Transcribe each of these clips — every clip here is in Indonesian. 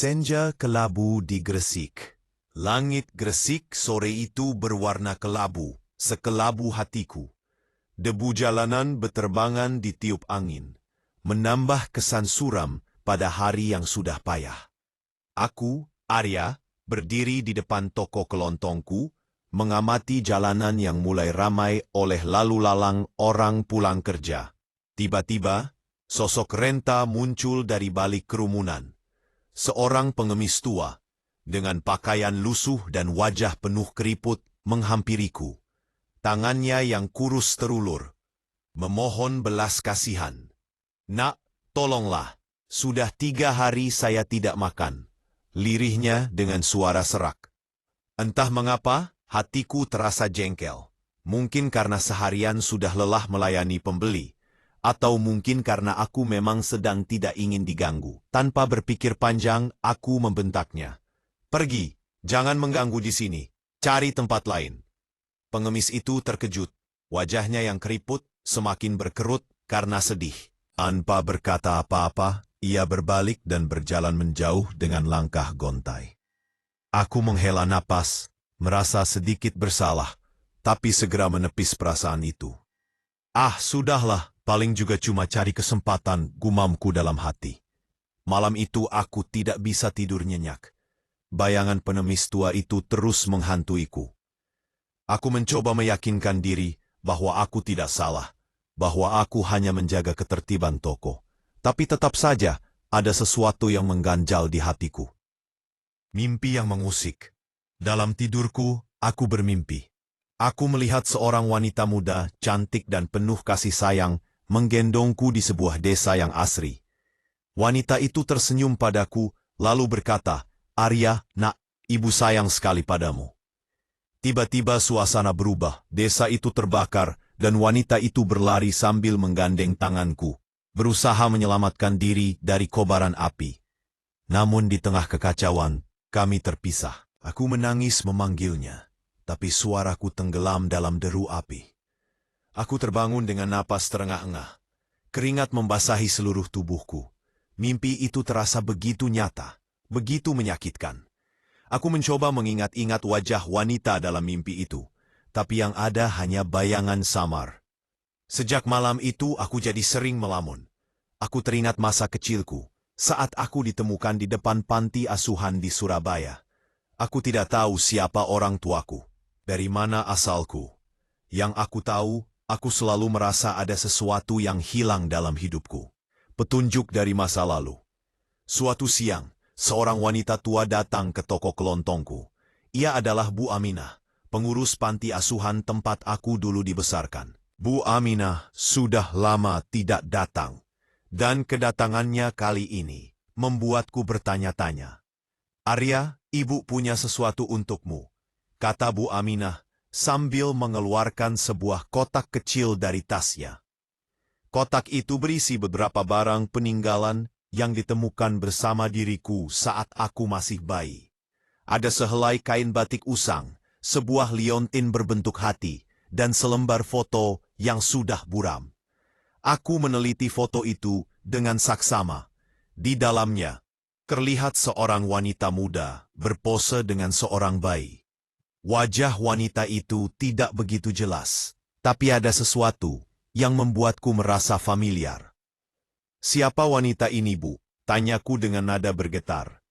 Senja kelabu di Gresik. Langit Gresik sore itu berwarna kelabu, sekelabu hatiku. Debu jalanan beterbangan di tiup angin, menambah kesan suram pada hari yang sudah payah. Aku, Arya, berdiri di depan toko kelontongku, mengamati jalanan yang mulai ramai oleh lalu lalang orang pulang kerja. Tiba-tiba, sosok Renta muncul dari balik kerumunan. Seorang pengemis tua, dengan pakaian lusuh dan wajah penuh keriput, menghampiriku. Tangannya yang kurus terulur, memohon belas kasihan. "Nak, tolonglah, sudah 3 hari saya tidak makan," lirihnya dengan suara serak. Entah mengapa, hatiku terasa jengkel. Mungkin karena seharian sudah lelah melayani pembeli, atau mungkin karena aku memang sedang tidak ingin diganggu. Tanpa berpikir panjang, aku membentaknya. "Pergi, jangan mengganggu di sini, cari tempat lain." Pengemis itu terkejut, wajahnya yang keriput semakin berkerut karena sedih. Tanpa berkata apa-apa, ia berbalik dan berjalan menjauh dengan langkah gontai. Aku menghela napas, merasa sedikit bersalah, tapi segera menepis perasaan itu. Sudahlah, paling juga cuma cari kesempatan, gumamku dalam hati. Malam itu aku tidak bisa tidur nyenyak. Bayangan pengemis tua itu terus menghantuiku. Aku mencoba meyakinkan diri bahwa aku tidak salah, bahwa aku hanya menjaga ketertiban toko. Tapi tetap saja ada sesuatu yang mengganjal di hatiku. Mimpi yang mengusik. Dalam tidurku, aku bermimpi. Aku melihat seorang wanita muda, cantik dan penuh kasih sayang, menggendongku di sebuah desa yang asri. Wanita itu tersenyum padaku, lalu berkata, "Arya, nak, ibu sayang sekali padamu." Tiba-tiba suasana berubah, desa itu terbakar, dan wanita itu berlari sambil menggandeng tanganku, berusaha menyelamatkan diri dari kobaran api. Namun di tengah kekacauan, kami terpisah. Aku menangis memanggilnya, tapi suaraku tenggelam dalam deru api. Aku terbangun dengan napas terengah-engah. Keringat membasahi seluruh tubuhku. Mimpi itu terasa begitu nyata, begitu menyakitkan. Aku mencoba mengingat-ingat wajah wanita dalam mimpi itu, tapi yang ada hanya bayangan samar. Sejak malam itu aku jadi sering melamun. Aku teringat masa kecilku, saat aku ditemukan di depan panti asuhan di Surabaya. Aku tidak tahu siapa orang tuaku, dari mana asalku. Yang aku tahu, aku selalu merasa ada sesuatu yang hilang dalam hidupku. Petunjuk dari masa lalu. Suatu siang, seorang wanita tua datang ke toko kelontongku. Ia adalah Bu Aminah, pengurus panti asuhan tempat aku dulu dibesarkan. Bu Aminah sudah lama tidak datang, dan kedatangannya kali ini membuatku bertanya-tanya. "Arya, ibu punya sesuatu untukmu," kata Bu Aminah sambil mengeluarkan sebuah kotak kecil dari tasnya. Kotak itu berisi beberapa barang peninggalan yang ditemukan bersama diriku saat aku masih bayi. Ada sehelai kain batik usang, sebuah liontin berbentuk hati, dan selembar foto yang sudah buram. Aku meneliti foto itu dengan saksama. Di dalamnya, terlihat seorang wanita muda berpose dengan seorang bayi. Wajah wanita itu tidak begitu jelas, tapi ada sesuatu yang membuatku merasa familiar. "Siapa wanita ini, Bu?" tanyaku dengan nada bergetar.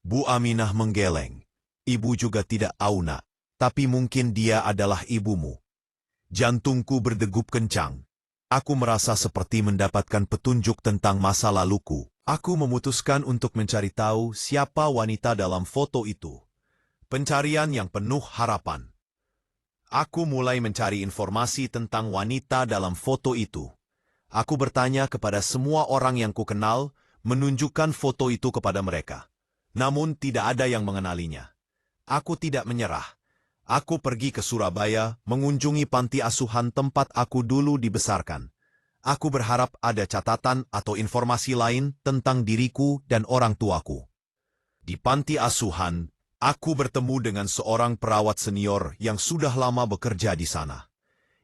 Bu Aminah menggeleng. "Ibu juga tidak tahu, nak, tapi mungkin dia adalah ibumu." Jantungku berdegup kencang. Aku merasa seperti mendapatkan petunjuk tentang masa laluku. Aku memutuskan untuk mencari tahu siapa wanita dalam foto itu. Pencarian yang penuh harapan. Aku mulai mencari informasi tentang wanita dalam foto itu. Aku bertanya kepada semua orang yang kukenal, menunjukkan foto itu kepada mereka. Namun tidak ada yang mengenalinya. Aku tidak menyerah. Aku pergi ke Surabaya, mengunjungi panti asuhan tempat aku dulu dibesarkan. Aku berharap ada catatan atau informasi lain tentang diriku dan orang tuaku. Di panti asuhan, aku bertemu dengan seorang perawat senior yang sudah lama bekerja di sana.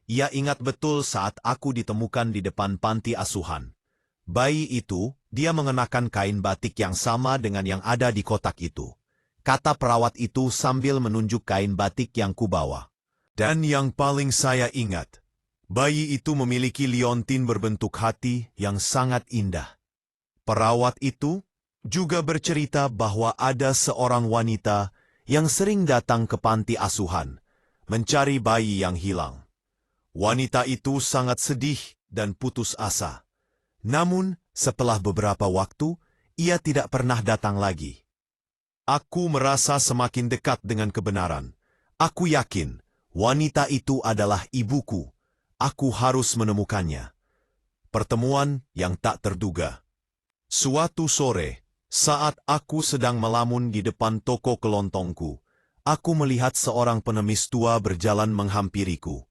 Ia ingat betul saat aku ditemukan di depan panti asuhan. Bayi itu, dia mengenakan kain batik yang sama dengan yang ada di kotak itu. Kata perawat itu sambil menunjuk kain batik yang kubawa. Dan yang paling saya ingat, bayi itu memiliki liontin berbentuk hati yang sangat indah. Perawat itu juga bercerita bahwa ada seorang wanita yang sering datang ke panti asuhan, mencari bayi yang hilang. Wanita itu sangat sedih dan putus asa. Namun, setelah beberapa waktu, ia tidak pernah datang lagi. Aku merasa semakin dekat dengan kebenaran. Aku yakin, wanita itu adalah ibuku. Aku harus menemukannya. Pertemuan yang tak terduga. Suatu sore, saat aku sedang melamun di depan toko kelontongku, aku melihat seorang pengemis tua berjalan menghampiriku.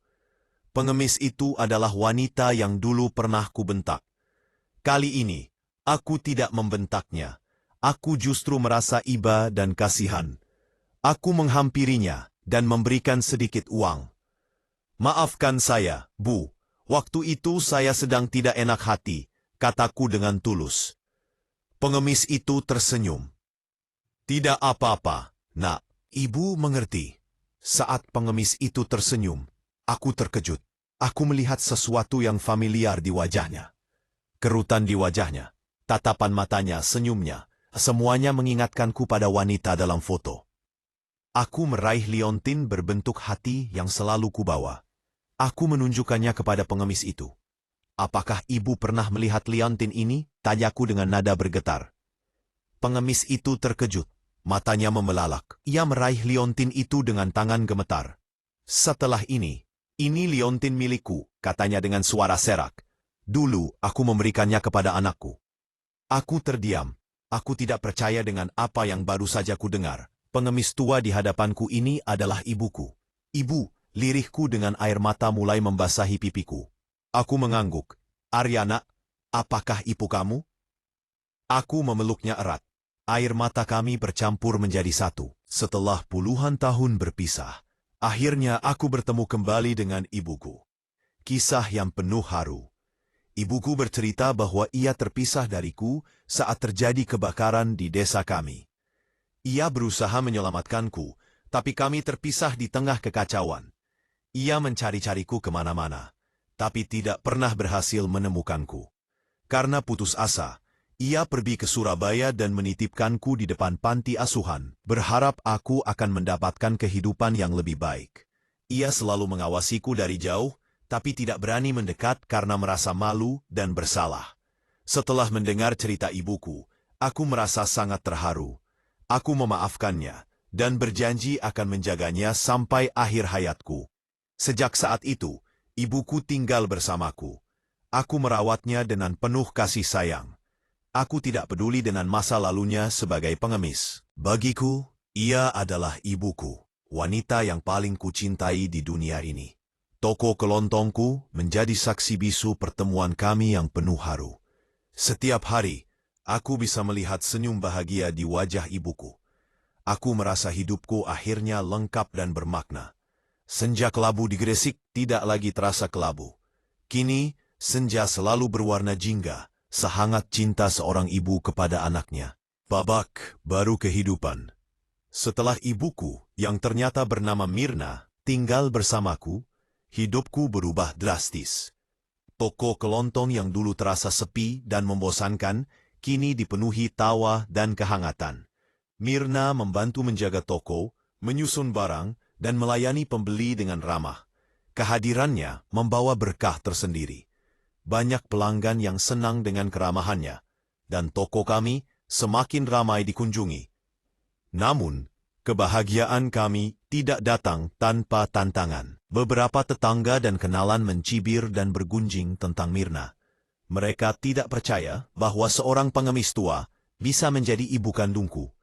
Pengemis itu adalah wanita yang dulu pernah kubentak. Kali ini, aku tidak membentaknya. Aku justru merasa iba dan kasihan. Aku menghampirinya dan memberikan sedikit uang. "Maafkan saya, Bu. Waktu itu saya sedang tidak enak hati," kataku dengan tulus. Pengemis itu tersenyum. "Tidak apa-apa, Nak. Ibu mengerti." Saat pengemis itu tersenyum, aku terkejut. Aku melihat sesuatu yang familiar di wajahnya. Kerutan di wajahnya, tatapan matanya, senyumnya, semuanya mengingatkanku pada wanita dalam foto. Aku meraih liontin berbentuk hati yang selalu kubawa. Aku menunjukkannya kepada pengemis itu. "Apakah ibu pernah melihat liontin ini?" tanyaku dengan nada bergetar. Pengemis itu terkejut, matanya membelalak. Ia meraih liontin itu dengan tangan gemetar. "Setelah ini liontin milikku," katanya dengan suara serak. "Dulu aku memberikannya kepada anakku." Aku terdiam. Aku tidak percaya dengan apa yang baru saja kudengar. Pengemis tua di hadapanku ini adalah ibuku. "Ibu," lirihku dengan air mata mulai membasahi pipiku. Aku mengangguk. "Aryana, apakah ibu kamu?" Aku memeluknya erat. Air mata kami bercampur menjadi satu. Setelah puluhan tahun berpisah, akhirnya aku bertemu kembali dengan ibuku. Kisah yang penuh haru. Ibuku bercerita bahwa ia terpisah dariku saat terjadi kebakaran di desa kami. Ia berusaha menyelamatkanku, tapi kami terpisah di tengah kekacauan. Ia mencari-cariku kemana-mana, tapi tidak pernah berhasil menemukanku. Karena putus asa, ia pergi ke Surabaya dan menitipkanku di depan panti asuhan, berharap aku akan mendapatkan kehidupan yang lebih baik. Ia selalu mengawasiku dari jauh, tapi tidak berani mendekat karena merasa malu dan bersalah. Setelah mendengar cerita ibuku, aku merasa sangat terharu. Aku memaafkannya dan berjanji akan menjaganya sampai akhir hayatku. Sejak saat itu, ibuku tinggal bersamaku. Aku merawatnya dengan penuh kasih sayang. Aku tidak peduli dengan masa lalunya sebagai pengemis. Bagiku, ia adalah ibuku, wanita yang paling kucintai di dunia ini. Toko kelontongku menjadi saksi bisu pertemuan kami yang penuh haru. Setiap hari, aku bisa melihat senyum bahagia di wajah ibuku. Aku merasa hidupku akhirnya lengkap dan bermakna. Senja kelabu di Gresik tidak lagi terasa kelabu. Kini, senja selalu berwarna jingga, sehangat cinta seorang ibu kepada anaknya. Babak baru kehidupan. Setelah ibuku, yang ternyata bernama Mirna, tinggal bersamaku, hidupku berubah drastis. Toko kelontong yang dulu terasa sepi dan membosankan, kini dipenuhi tawa dan kehangatan. Mirna membantu menjaga toko, menyusun barang, dan melayani pembeli dengan ramah. Kehadirannya membawa berkah tersendiri. Banyak pelanggan yang senang dengan keramahannya, dan toko kami semakin ramai dikunjungi. Namun, kebahagiaan kami tidak datang tanpa tantangan. Beberapa tetangga dan kenalan mencibir dan bergunjing tentang Mirna. Mereka tidak percaya bahwa seorang pengemis tua bisa menjadi ibu kandungku.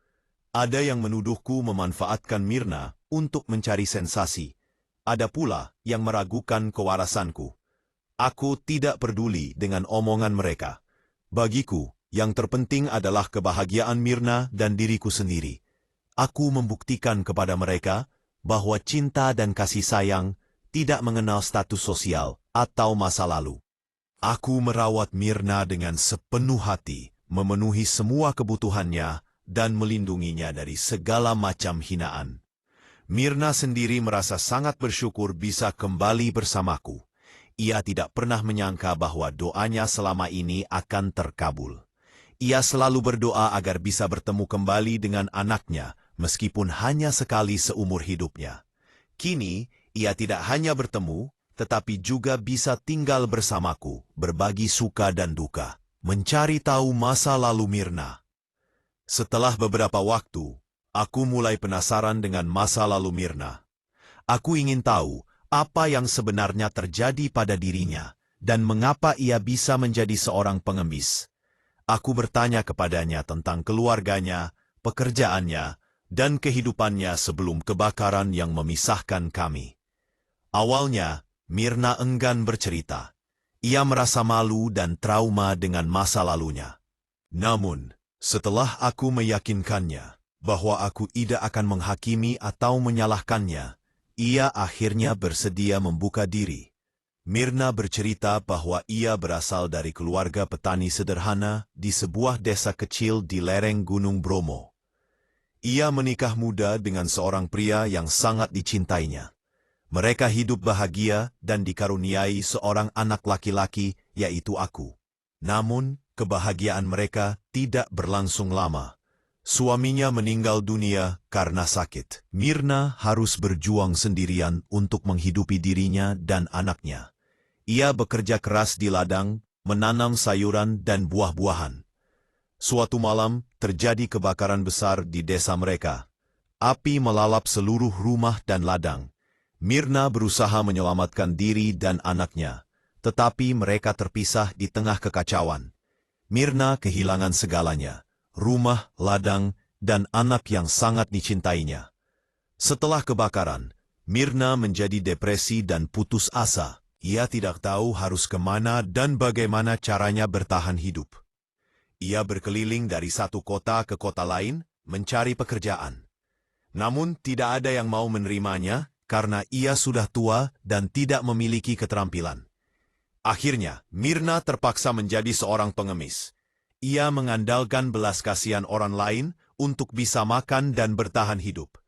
Ada yang menuduhku memanfaatkan Mirna untuk mencari sensasi. Ada pula yang meragukan kewarasanku. Aku tidak peduli dengan omongan mereka. Bagiku, yang terpenting adalah kebahagiaan Mirna dan diriku sendiri. Aku membuktikan kepada mereka bahwa cinta dan kasih sayang tidak mengenal status sosial atau masa lalu. Aku merawat Mirna dengan sepenuh hati, memenuhi semua kebutuhannya, dan melindunginya dari segala macam hinaan. Mirna sendiri merasa sangat bersyukur bisa kembali bersamaku. Ia tidak pernah menyangka bahwa doanya selama ini akan terkabul. Ia selalu berdoa agar bisa bertemu kembali dengan anaknya, meskipun hanya sekali seumur hidupnya. Kini, ia tidak hanya bertemu, tetapi juga bisa tinggal bersamaku, berbagi suka dan duka, mencari tahu masa lalu Mirna. Setelah beberapa waktu, aku mulai penasaran dengan masa lalu Mirna. Aku ingin tahu apa yang sebenarnya terjadi pada dirinya, dan mengapa ia bisa menjadi seorang pengemis. Aku bertanya kepadanya tentang keluarganya, pekerjaannya, dan kehidupannya sebelum kebakaran yang memisahkan kami. Awalnya, Mirna enggan bercerita. Ia merasa malu dan trauma dengan masa lalunya. Namun, setelah aku meyakinkannya bahwa aku tidak akan menghakimi atau menyalahkannya, ia akhirnya bersedia membuka diri. Mirna bercerita bahwa ia berasal dari keluarga petani sederhana di sebuah desa kecil di lereng Gunung Bromo. Ia menikah muda dengan seorang pria yang sangat dicintainya. Mereka hidup bahagia dan dikaruniai seorang anak laki-laki, yaitu aku. Namun, kebahagiaan mereka tidak berlangsung lama. Suaminya meninggal dunia karena sakit. Mirna harus berjuang sendirian untuk menghidupi dirinya dan anaknya. Ia bekerja keras di ladang, menanam sayuran dan buah-buahan. Suatu malam, terjadi kebakaran besar di desa mereka. Api melalap seluruh rumah dan ladang. Mirna berusaha menyelamatkan diri dan anaknya, tetapi mereka terpisah di tengah kekacauan. Mirna kehilangan segalanya, rumah, ladang, dan anak yang sangat dicintainya. Setelah kebakaran, Mirna menjadi depresi dan putus asa. Ia tidak tahu harus kemana dan bagaimana caranya bertahan hidup. Ia berkeliling dari satu kota ke kota lain, mencari pekerjaan. Namun tidak ada yang mau menerimanya, karena ia sudah tua dan tidak memiliki keterampilan. Akhirnya, Mirna terpaksa menjadi seorang pengemis. Ia mengandalkan belas kasihan orang lain untuk bisa makan dan bertahan hidup.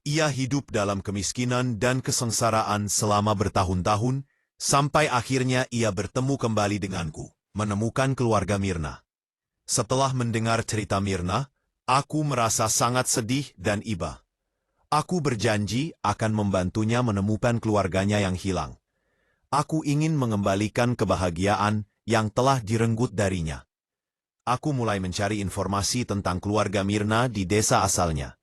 Ia hidup dalam kemiskinan dan kesengsaraan selama bertahun-tahun, sampai akhirnya ia bertemu kembali denganku, menemukan keluarga Mirna. Setelah mendengar cerita Mirna, aku merasa sangat sedih dan iba. Aku berjanji akan membantunya menemukan keluarganya yang hilang. Aku ingin mengembalikan kebahagiaan yang telah direnggut darinya. Aku mulai mencari informasi tentang keluarga Mirna di desa asalnya.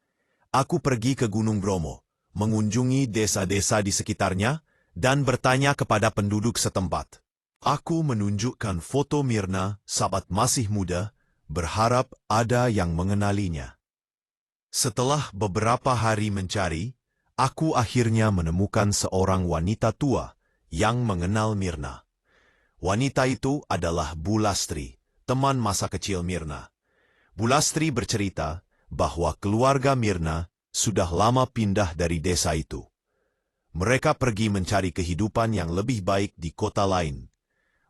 Aku pergi ke Gunung Bromo, mengunjungi desa-desa di sekitarnya, dan bertanya kepada penduduk setempat. Aku menunjukkan foto Mirna saat masih muda, berharap ada yang mengenalinya. Setelah beberapa hari mencari, aku akhirnya menemukan seorang wanita tua yang mengenal Mirna. Wanita itu adalah Bulastri, teman masa kecil Mirna. Bulastri bercerita bahwa keluarga Mirna sudah lama pindah dari desa itu. Mereka pergi mencari kehidupan yang lebih baik di kota lain.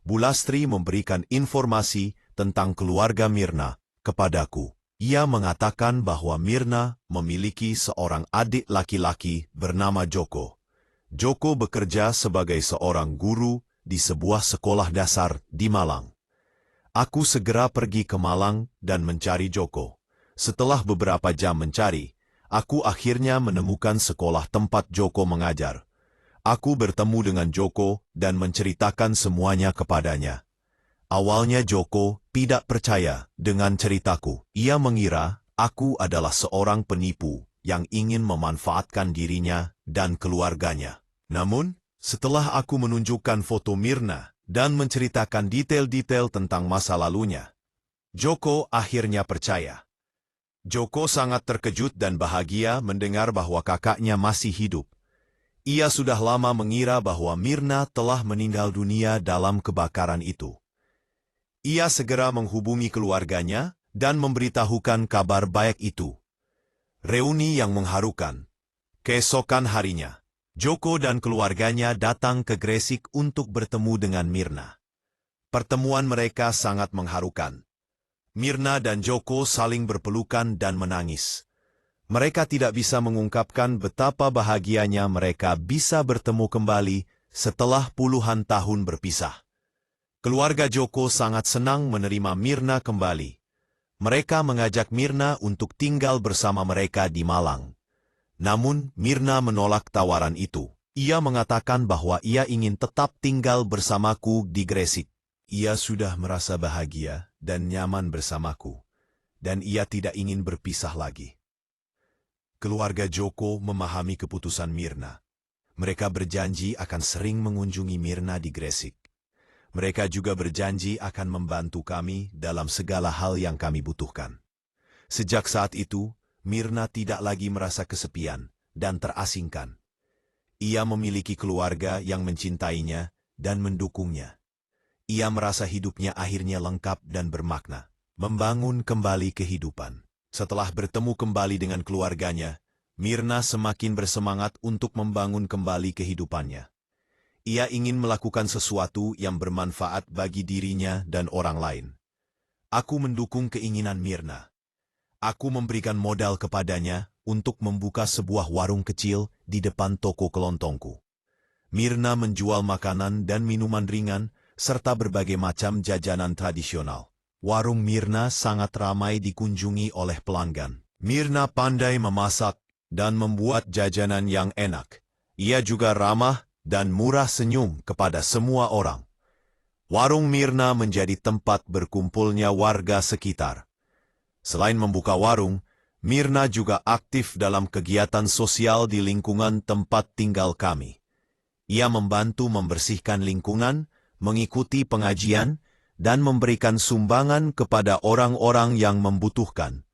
Bulastri memberikan informasi tentang keluarga Mirna kepadaku. Ia mengatakan bahwa Mirna memiliki seorang adik laki-laki bernama Joko. Joko bekerja sebagai seorang guru di sebuah sekolah dasar di Malang. Aku segera pergi ke Malang dan mencari Joko. Setelah beberapa jam mencari, aku akhirnya menemukan sekolah tempat Joko mengajar. Aku bertemu dengan Joko dan menceritakan semuanya kepadanya. Awalnya Joko tidak percaya dengan ceritaku. Ia mengira aku adalah seorang penipu yang ingin memanfaatkan dirinya dan keluarganya. Namun, setelah aku menunjukkan foto Mirna dan menceritakan detail-detail tentang masa lalunya, Joko akhirnya percaya. Joko sangat terkejut dan bahagia mendengar bahwa kakaknya masih hidup. Ia sudah lama mengira bahwa Mirna telah meninggal dunia dalam kebakaran itu. Ia segera menghubungi keluarganya dan memberitahukan kabar baik itu. Reuni yang mengharukan. Keesokan harinya, Joko dan keluarganya datang ke Gresik untuk bertemu dengan Mirna. Pertemuan mereka sangat mengharukan. Mirna dan Joko saling berpelukan dan menangis. Mereka tidak bisa mengungkapkan betapa bahagianya mereka bisa bertemu kembali setelah puluhan tahun berpisah. Keluarga Joko sangat senang menerima Mirna kembali. Mereka mengajak Mirna untuk tinggal bersama mereka di Malang. Namun, Mirna menolak tawaran itu. Ia mengatakan bahwa ia ingin tetap tinggal bersamaku di Gresik. Ia sudah merasa bahagia dan nyaman bersamaku, dan ia tidak ingin berpisah lagi. Keluarga Joko memahami keputusan Mirna. Mereka berjanji akan sering mengunjungi Mirna di Gresik. Mereka juga berjanji akan membantu kami dalam segala hal yang kami butuhkan. Sejak saat itu, Mirna tidak lagi merasa kesepian dan terasingkan. Ia memiliki keluarga yang mencintainya dan mendukungnya. Ia merasa hidupnya akhirnya lengkap dan bermakna. Membangun kembali kehidupan. Setelah bertemu kembali dengan keluarganya, Mirna semakin bersemangat untuk membangun kembali kehidupannya. Ia ingin melakukan sesuatu yang bermanfaat bagi dirinya dan orang lain. Aku mendukung keinginan Mirna. Aku memberikan modal kepadanya untuk membuka sebuah warung kecil di depan toko kelontongku. Mirna menjual makanan dan minuman ringan, serta berbagai macam jajanan tradisional. Warung Mirna sangat ramai dikunjungi oleh pelanggan. Mirna pandai memasak dan membuat jajanan yang enak. Ia juga ramah dan murah senyum kepada semua orang. Warung Mirna menjadi tempat berkumpulnya warga sekitar. Selain membuka warung, Mirna juga aktif dalam kegiatan sosial di lingkungan tempat tinggal kami. Ia membantu membersihkan lingkungan, mengikuti pengajian, dan memberikan sumbangan kepada orang-orang yang membutuhkan.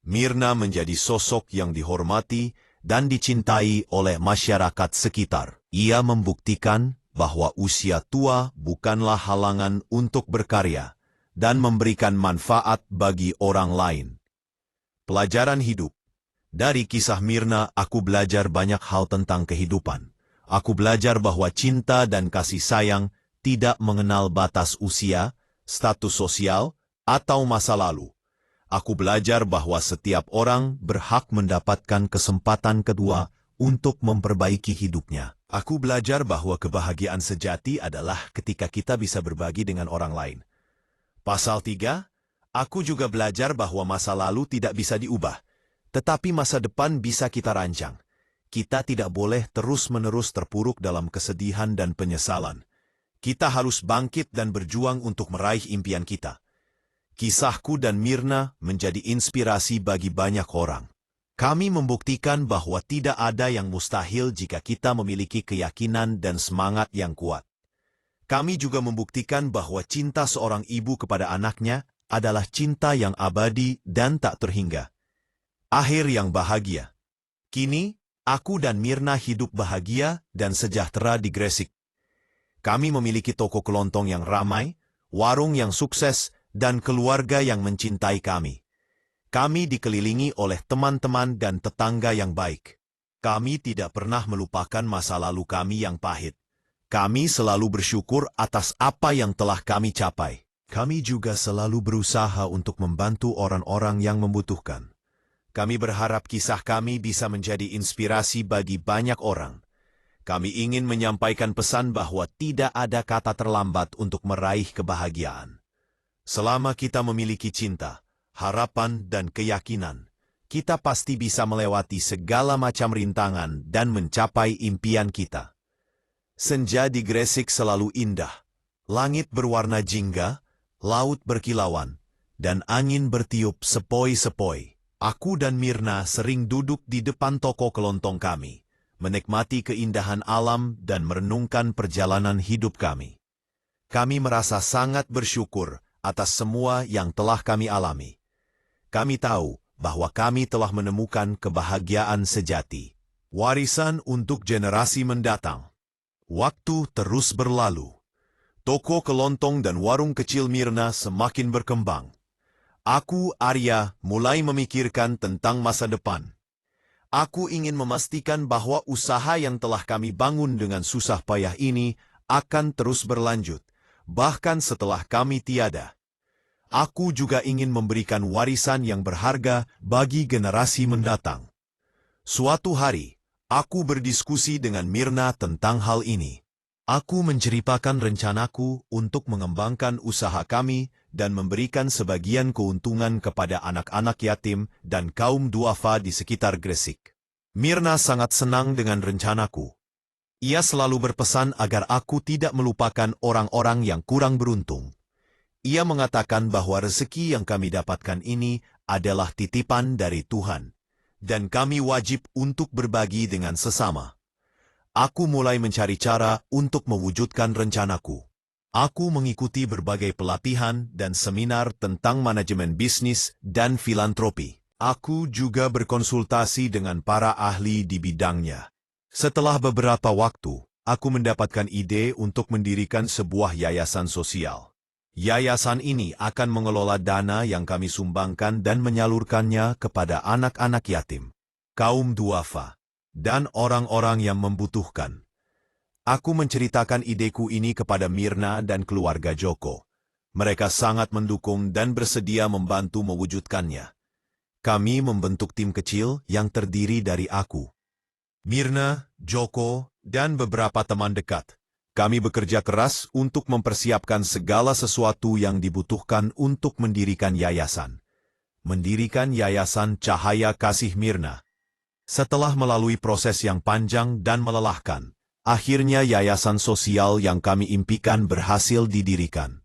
Mirna menjadi sosok yang dihormati dan dicintai oleh masyarakat sekitar. Ia membuktikan bahwa usia tua bukanlah halangan untuk berkarya dan memberikan manfaat bagi orang lain. Pelajaran hidup. Dari kisah Mirna, aku belajar banyak hal tentang kehidupan. Aku belajar bahwa cinta dan kasih sayang tidak mengenal batas usia, status sosial, atau masa lalu. Aku belajar bahwa setiap orang berhak mendapatkan kesempatan kedua untuk memperbaiki hidupnya. Aku belajar bahwa kebahagiaan sejati adalah ketika kita bisa berbagi dengan orang lain. Pasal 3, aku juga belajar bahwa masa lalu tidak bisa diubah, tetapi masa depan bisa kita rancang. Kita tidak boleh terus-menerus terpuruk dalam kesedihan dan penyesalan. Kita harus bangkit dan berjuang untuk meraih impian kita. Kisahku dan Mirna menjadi inspirasi bagi banyak orang. Kami membuktikan bahwa tidak ada yang mustahil jika kita memiliki keyakinan dan semangat yang kuat. Kami juga membuktikan bahwa cinta seorang ibu kepada anaknya adalah cinta yang abadi dan tak terhingga. Akhir yang bahagia. Kini, aku dan Mirna hidup bahagia dan sejahtera di Gresik. Kami memiliki toko kelontong yang ramai, warung yang sukses, dan keluarga yang mencintai kami. Kami dikelilingi oleh teman-teman dan tetangga yang baik. Kami tidak pernah melupakan masa lalu kami yang pahit. Kami selalu bersyukur atas apa yang telah kami capai. Kami juga selalu berusaha untuk membantu orang-orang yang membutuhkan. Kami berharap kisah kami bisa menjadi inspirasi bagi banyak orang. Kami ingin menyampaikan pesan bahwa tidak ada kata terlambat untuk meraih kebahagiaan. Selama kita memiliki cinta, harapan, dan keyakinan, kita pasti bisa melewati segala macam rintangan dan mencapai impian kita. Senja di Gresik selalu indah. Langit berwarna jingga, laut berkilauan, dan angin bertiup sepoi-sepoi. Aku dan Mirna sering duduk di depan toko kelontong kami, menikmati keindahan alam dan merenungkan perjalanan hidup kami. Kami merasa sangat bersyukur atas semua yang telah kami alami. Kami tahu bahwa kami telah menemukan kebahagiaan sejati. Warisan untuk generasi mendatang. Waktu terus berlalu. Toko kelontong dan warung kecil Mirna semakin berkembang. Aku, Arya, mulai memikirkan tentang masa depan. Aku ingin memastikan bahwa usaha yang telah kami bangun dengan susah payah ini akan terus berlanjut, bahkan setelah kami tiada. Aku juga ingin memberikan warisan yang berharga bagi generasi mendatang. Suatu hari, aku berdiskusi dengan Mirna tentang hal ini. Aku menceritakan rencanaku untuk mengembangkan usaha kami dan memberikan sebagian keuntungan kepada anak-anak yatim dan kaum duafa di sekitar Gresik. Mirna sangat senang dengan rencanaku. Ia selalu berpesan agar aku tidak melupakan orang-orang yang kurang beruntung. Ia mengatakan bahwa rezeki yang kami dapatkan ini adalah titipan dari Tuhan, dan kami wajib untuk berbagi dengan sesama. Aku mulai mencari cara untuk mewujudkan rencanaku. Aku mengikuti berbagai pelatihan dan seminar tentang manajemen bisnis dan filantropi. Aku juga berkonsultasi dengan para ahli di bidangnya. Setelah beberapa waktu, aku mendapatkan ide untuk mendirikan sebuah yayasan sosial. Yayasan ini akan mengelola dana yang kami sumbangkan dan menyalurkannya kepada anak-anak yatim, kaum duafa, dan orang-orang yang membutuhkan. Aku menceritakan ideku ini kepada Mirna dan keluarga Joko. Mereka sangat mendukung dan bersedia membantu mewujudkannya. Kami membentuk tim kecil yang terdiri dari aku, Mirna, Joko, dan beberapa teman dekat. Kami bekerja keras untuk mempersiapkan segala sesuatu yang dibutuhkan untuk mendirikan yayasan. Mendirikan Yayasan Cahaya Kasih Mirna. Setelah melalui proses yang panjang dan melelahkan, akhirnya yayasan sosial yang kami impikan berhasil didirikan.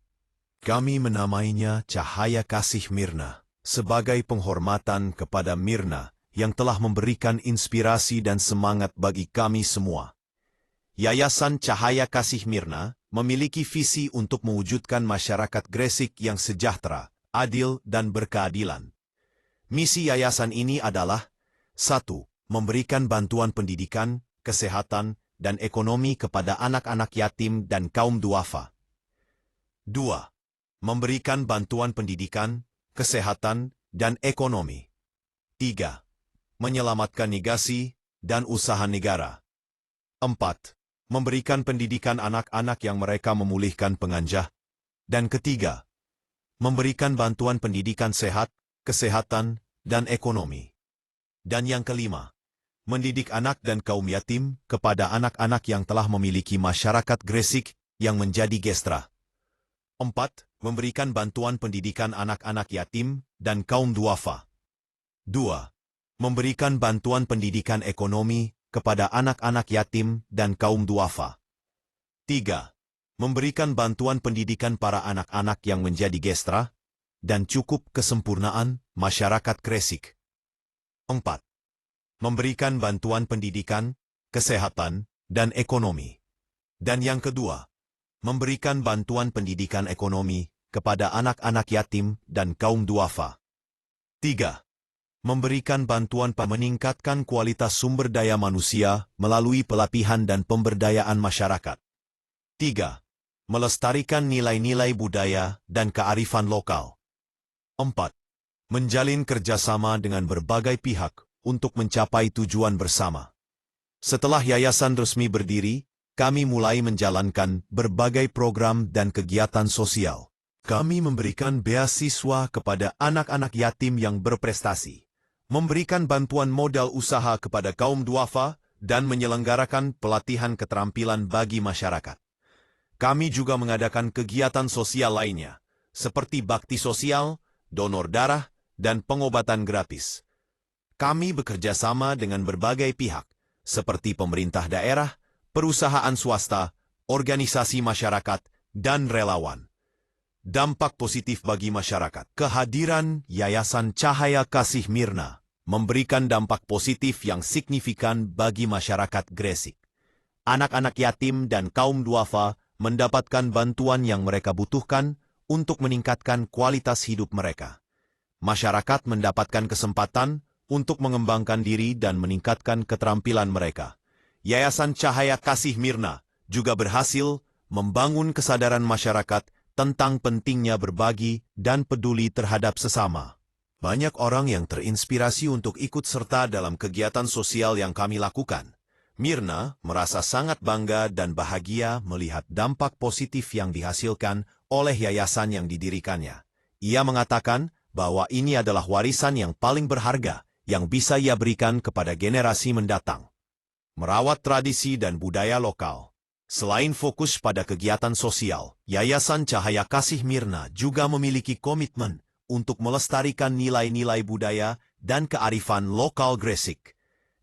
Kami menamainya Cahaya Kasih Mirna, sebagai penghormatan kepada Mirna yang telah memberikan inspirasi dan semangat bagi kami semua. Yayasan Cahaya Kasih Mirna memiliki visi untuk mewujudkan masyarakat Gresik yang sejahtera, adil, dan berkeadilan. Misi yayasan ini adalah 1. Memberikan bantuan pendidikan, kesehatan, dan ekonomi kepada anak-anak yatim dan kaum duafa. 2. Memberikan bantuan pendidikan, kesehatan, dan ekonomi. 3. Menyelamatkan negasi dan usaha negara. 4. Memberikan pendidikan anak-anak yang mereka memulihkan penganjah. Dan ketiga, memberikan bantuan pendidikan sehat, kesehatan, dan ekonomi. Dan yang kelima, mendidik anak dan kaum yatim kepada anak-anak yang telah memiliki masyarakat Gresik yang menjadi gestra. 4. Memberikan bantuan pendidikan anak-anak yatim dan kaum duafa. 2. Memberikan bantuan pendidikan ekonomi kepada anak-anak yatim dan kaum duafa. 3. Memberikan bantuan pendidikan para anak-anak yang menjadi gestra dan cukup kesempurnaan masyarakat Gresik. 4. Memberikan bantuan pendidikan, kesehatan, dan ekonomi. Dan yang kedua, memberikan bantuan pendidikan ekonomi kepada anak-anak yatim dan kaum duafa. 3. Memberikan bantuan meningkatkan kualitas sumber daya manusia melalui pelatihan dan pemberdayaan masyarakat. 3. Melestarikan nilai-nilai budaya dan kearifan lokal. 4. Menjalin kerjasama dengan berbagai pihak untuk mencapai tujuan bersama. Setelah yayasan resmi berdiri, kami mulai menjalankan berbagai program dan kegiatan sosial. Kami memberikan beasiswa kepada anak-anak yatim yang berprestasi, memberikan bantuan modal usaha kepada kaum duafa, dan menyelenggarakan pelatihan keterampilan bagi masyarakat. Kami juga mengadakan kegiatan sosial lainnya, seperti bakti sosial, donor darah, dan pengobatan gratis. Kami bekerja sama dengan berbagai pihak, seperti pemerintah daerah, perusahaan swasta, organisasi masyarakat, dan relawan. Dampak positif bagi masyarakat. Kehadiran Yayasan Cahaya Kasih Mirna memberikan dampak positif yang signifikan bagi masyarakat Gresik. Anak-anak yatim dan kaum duafa mendapatkan bantuan yang mereka butuhkan untuk meningkatkan kualitas hidup mereka. Masyarakat mendapatkan kesempatan untuk mengembangkan diri dan meningkatkan keterampilan mereka. Yayasan Cahaya Kasih Mirna juga berhasil membangun kesadaran masyarakat tentang pentingnya berbagi dan peduli terhadap sesama. Banyak orang yang terinspirasi untuk ikut serta dalam kegiatan sosial yang kami lakukan. Mirna merasa sangat bangga dan bahagia melihat dampak positif yang dihasilkan oleh yayasan yang didirikannya. Ia mengatakan bahwa ini adalah warisan yang paling berharga yang bisa ia berikan kepada generasi mendatang. Merawat tradisi dan budaya lokal. Selain fokus pada kegiatan sosial, Yayasan Cahaya Kasih Mirna juga memiliki komitmen untuk melestarikan nilai-nilai budaya dan kearifan lokal Gresik.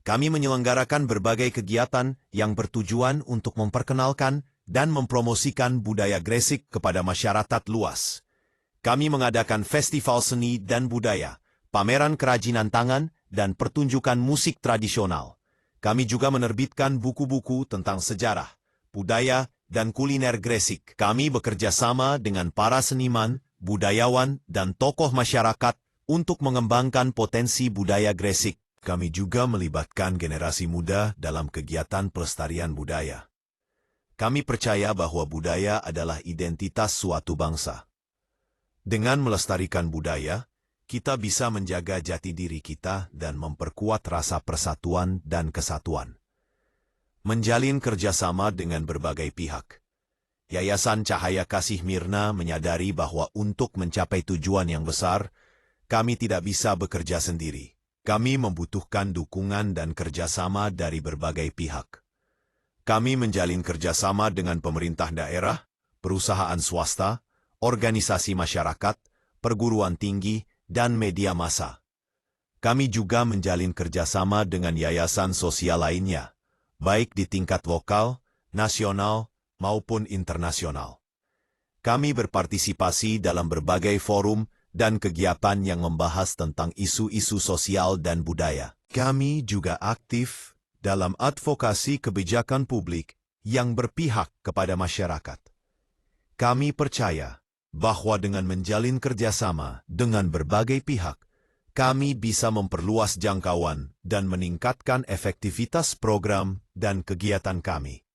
Kami menyelenggarakan berbagai kegiatan yang bertujuan untuk memperkenalkan dan mempromosikan budaya Gresik kepada masyarakat luas. Kami mengadakan festival seni dan budaya, pameran kerajinan tangan, dan pertunjukan musik tradisional. Kami juga menerbitkan buku-buku tentang sejarah, budaya, dan kuliner Gresik. Kami bekerja sama dengan para seniman, budayawan, dan tokoh masyarakat untuk mengembangkan potensi budaya Gresik. Kami juga melibatkan generasi muda dalam kegiatan pelestarian budaya. Kami percaya bahwa budaya adalah identitas suatu bangsa. Dengan melestarikan budaya, kita bisa menjaga jati diri kita dan memperkuat rasa persatuan dan kesatuan. Menjalin kerjasama dengan berbagai pihak. Yayasan Cahaya Kasih Mirna menyadari bahwa untuk mencapai tujuan yang besar, kami tidak bisa bekerja sendiri. Kami membutuhkan dukungan dan kerjasama dari berbagai pihak. Kami menjalin kerjasama dengan pemerintah daerah, perusahaan swasta, organisasi masyarakat, perguruan tinggi, dan media massa. Kami juga menjalin kerjasama dengan yayasan sosial lainnya, baik di tingkat lokal, nasional, maupun internasional. Kami berpartisipasi dalam berbagai forum dan kegiatan yang membahas tentang isu-isu sosial dan budaya. Kami juga aktif dalam advokasi kebijakan publik yang berpihak kepada masyarakat. Kami percaya bahwa dengan menjalin kerjasama dengan berbagai pihak, kami bisa memperluas jangkauan dan meningkatkan efektivitas program dan kegiatan kami.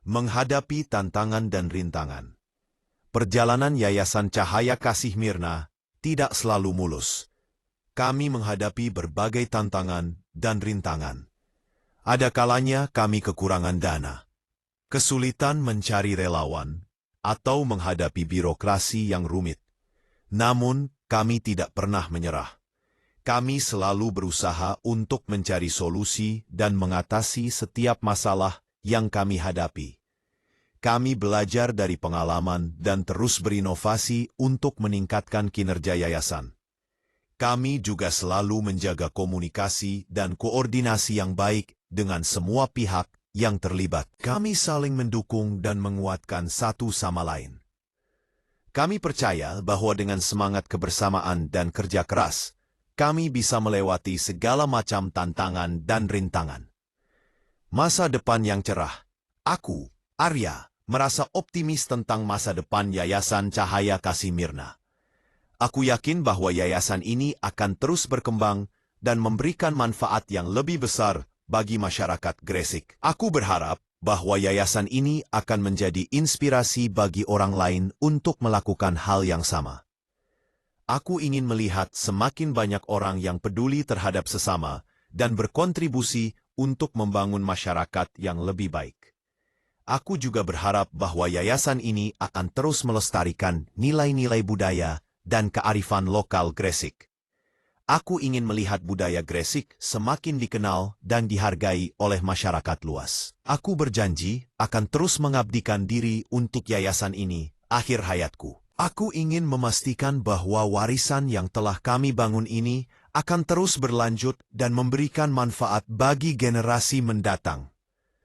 Menghadapi tantangan dan rintangan. Perjalanan Yayasan Cahaya Kasih Mirna tidak selalu mulus. Kami menghadapi berbagai tantangan dan rintangan. Ada kalanya kami kekurangan dana, kesulitan mencari relawan, atau menghadapi birokrasi yang rumit. Namun, kami tidak pernah menyerah. Kami selalu berusaha untuk mencari solusi dan mengatasi setiap masalah yang kami hadapi. Kami belajar dari pengalaman dan terus berinovasi untuk meningkatkan kinerja yayasan. Kami juga selalu menjaga komunikasi dan koordinasi yang baik dengan semua pihak yang terlibat. Kami saling mendukung dan menguatkan satu sama lain. Kami percaya bahwa dengan semangat kebersamaan dan kerja keras, kami bisa melewati segala macam tantangan dan rintangan. Masa depan yang cerah. Aku, Arya, merasa optimis tentang masa depan Yayasan Cahaya Kasih Mirna. Aku yakin bahwa yayasan ini akan terus berkembang dan memberikan manfaat yang lebih besar bagi masyarakat Gresik. Aku berharap bahwa yayasan ini akan menjadi inspirasi bagi orang lain untuk melakukan hal yang sama. Aku ingin melihat semakin banyak orang yang peduli terhadap sesama dan berkontribusi untuk membangun masyarakat yang lebih baik. Aku juga berharap bahwa yayasan ini akan terus melestarikan nilai-nilai budaya dan kearifan lokal Gresik. Aku ingin melihat budaya Gresik semakin dikenal dan dihargai oleh masyarakat luas. Aku berjanji akan terus mengabdikan diri untuk yayasan ini akhir hayatku. Aku ingin memastikan bahwa warisan yang telah kami bangun ini akan terus berlanjut dan memberikan manfaat bagi generasi mendatang.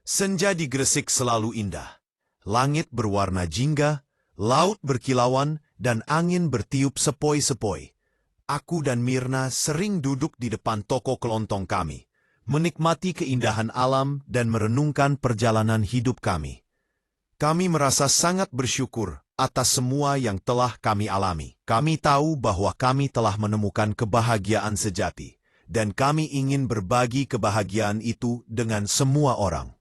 Senja di Gresik selalu indah. Langit berwarna jingga, laut berkilauan, dan angin bertiup sepoi-sepoi. Aku dan Mirna sering duduk di depan toko kelontong kami, menikmati keindahan alam dan merenungkan perjalanan hidup kami. Kami merasa sangat bersyukur atas semua yang telah kami alami. Kami tahu bahwa kami telah menemukan kebahagiaan sejati, dan kami ingin berbagi kebahagiaan itu dengan semua orang.